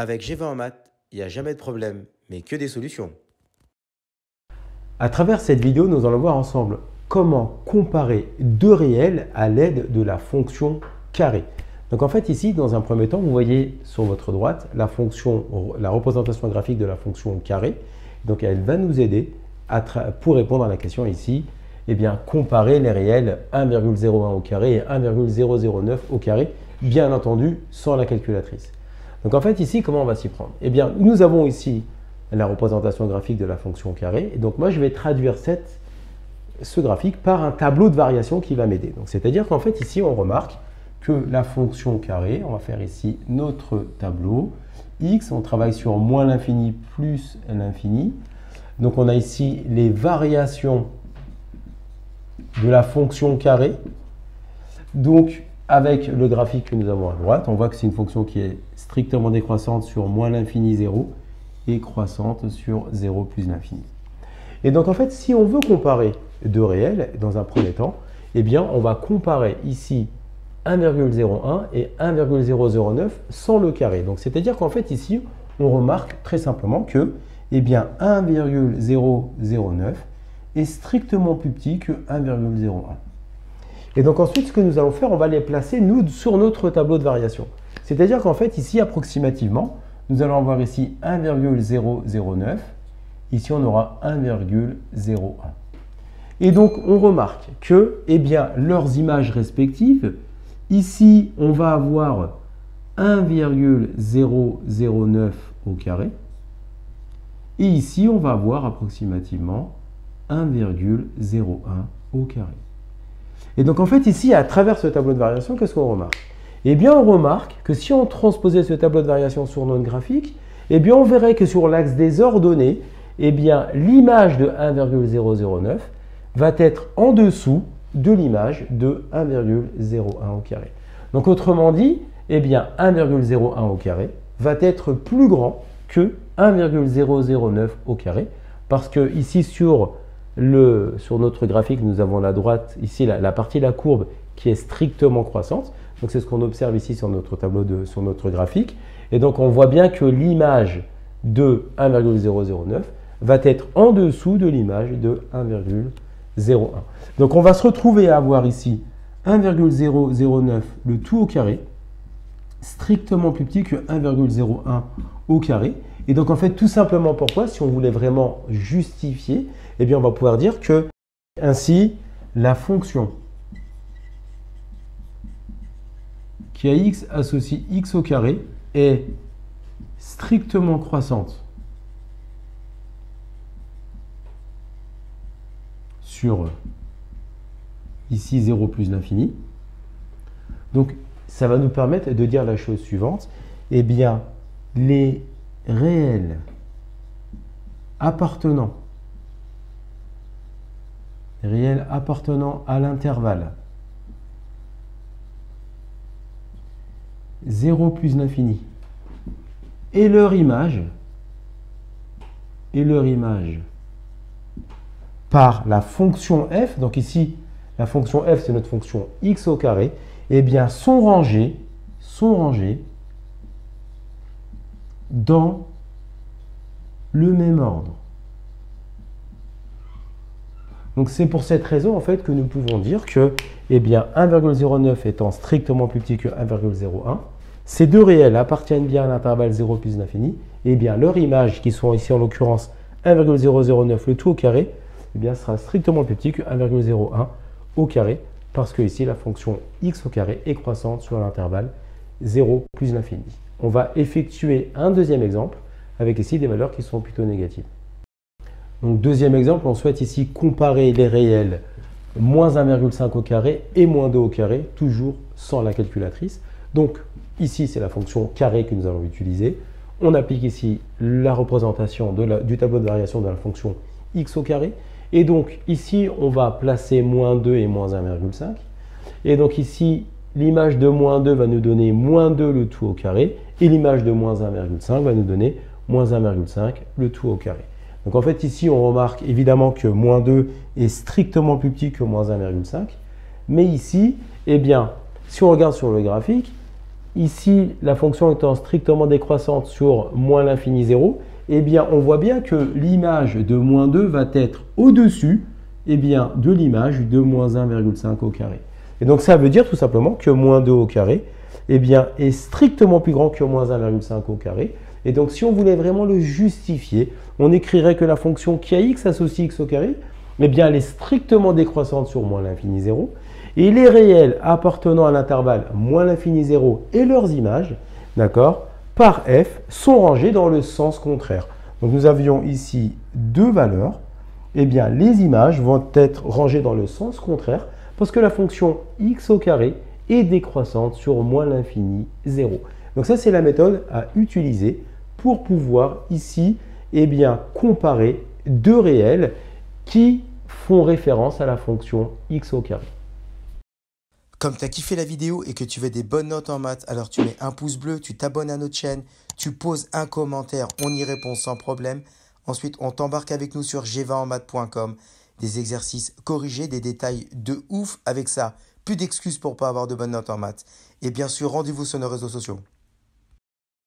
Avec G20 en maths, il n'y a jamais de problème, mais que des solutions. À travers cette vidéo, nous allons voir ensemble comment comparer deux réels à l'aide de la fonction carré. Donc en fait ici, dans un premier temps, vous voyez sur votre droite la représentation graphique de la fonction carré. Donc elle va nous aider pour répondre à la question ici, comparer les réels 1,01 au carré et 1,009 au carré, bien entendu sans la calculatrice. Donc en fait ici, comment on va s'y prendre? Nous avons ici la représentation graphique de la fonction carré. Et donc moi, je vais traduire ce graphique par un tableau de variation qui va m'aider. Donc c'est-à-dire qu'en fait ici, on remarque que la fonction carré, on va faire ici notre tableau, x, on travaille sur moins l'infini plus l'infini. Donc on a ici les variations de la fonction carré. Donc avec le graphique que nous avons à droite, on voit que c'est une fonction qui est strictement décroissante sur moins l'infini 0 et croissante sur 0 plus l'infini. Et donc en fait, si on veut comparer deux réels, dans un premier temps, on va comparer ici 1,01 et 1,009 sans le carré. Donc c'est-à-dire qu'en fait ici, on remarque très simplement que 1,009 est strictement plus petit que 1,01. Et donc ensuite, ce que nous allons faire, on va les placer sur notre tableau de variation. C'est-à-dire qu'en fait, ici, approximativement, nous allons avoir ici 1,009. Ici, on aura 1,01. Et donc, on remarque que leurs images respectives, ici, on va avoir 1,009 au carré. Et ici, on va avoir approximativement 1,01 au carré. Et donc en fait ici, à travers ce tableau de variation, qu'est-ce qu'on remarque? On remarque que si on transposait ce tableau de variation sur notre graphique, on verrait que sur l'axe des ordonnées, l'image de 1,009 va être en dessous de l'image de 1,01 au carré. Donc autrement dit, 1,01 au carré va être plus grand que 1,009 au carré, parce que ici sur notre graphique, nous avons la droite, ici la partie de la courbe qui est strictement croissante. Donc c'est ce qu'on observe ici sur notre tableau, sur notre graphique. Et donc on voit bien que l'image de 1,009 va être en dessous de l'image de 1,01. Donc on va se retrouver à avoir ici 1,009 le tout au carré, strictement plus petit que 1,01 au carré. Et donc en fait, tout simplement pourquoi, si on voulait vraiment justifier, on va pouvoir dire que ainsi, la fonction qui a x associe x au carré est strictement croissante sur ici 0 plus l'infini. Donc ça va nous permettre de dire la chose suivante, les réels appartenant à l'intervalle 0 plus l'infini et leur image par la fonction f, donc ici la fonction f c'est notre fonction x au carré, sont rangés dans le même ordre. Donc c'est pour cette raison en fait que nous pouvons dire que 1,09 étant strictement plus petit que 1,01, ces deux réels appartiennent bien à l'intervalle 0 plus l'infini, leur image, qui sont ici en l'occurrence 1,009 le tout au carré, sera strictement plus petit que 1,01 au carré, parce que ici la fonction x au carré est croissante sur l'intervalle 0 plus l'infini. On va effectuer un deuxième exemple avec ici des valeurs qui sont plutôt négatives. Donc deuxième exemple, on souhaite ici comparer les réels moins 1,5 au carré et moins 2 au carré, toujours sans la calculatrice. Donc ici, c'est la fonction carré que nous allons utiliser. On applique ici la représentation du tableau de variation de la fonction x au carré. Et donc ici, on va placer moins 2 et moins 1,5. Et donc ici, l'image de moins 2 va nous donner moins 2 le tout au carré. Et l'image de moins 1,5 va nous donner moins 1,5 le tout au carré. Donc en fait ici on remarque évidemment que moins 2 est strictement plus petit que moins 1,5. Mais ici, si on regarde sur le graphique, ici, la fonction étant strictement décroissante sur moins l'infini 0, eh bien, on voit bien que l'image de moins 2 va être au-dessus de l'image de moins 1,5 au carré. Et donc, ça veut dire tout simplement que moins 2 au carré est strictement plus grand que moins 1,5 au carré. Et donc, si on voulait vraiment le justifier, on écrirait que la fonction qui a x associe x au carré, elle est strictement décroissante sur moins l'infini 0. Et les réels appartenant à l'intervalle moins l'infini 0 et leurs images, d'accord, par f, sont rangés dans le sens contraire. Donc, nous avions ici deux valeurs. Les images vont être rangées dans le sens contraire parce que la fonction x au carré est décroissante sur moins l'infini 0. Donc ça, c'est la méthode à utiliser pour pouvoir ici comparer deux réels qui font référence à la fonction x au carré. Comme tu as kiffé la vidéo et que tu veux des bonnes notes en maths, alors tu mets un pouce bleu, tu t'abonnes à notre chaîne, tu poses un commentaire, on y répond sans problème. Ensuite, on t'embarque avec nous sur g20enmaths.com, des exercices corrigés, des détails de ouf avec ça. Plus d'excuses pour pas avoir de bonnes notes en maths. Et bien sûr, rendez-vous sur nos réseaux sociaux.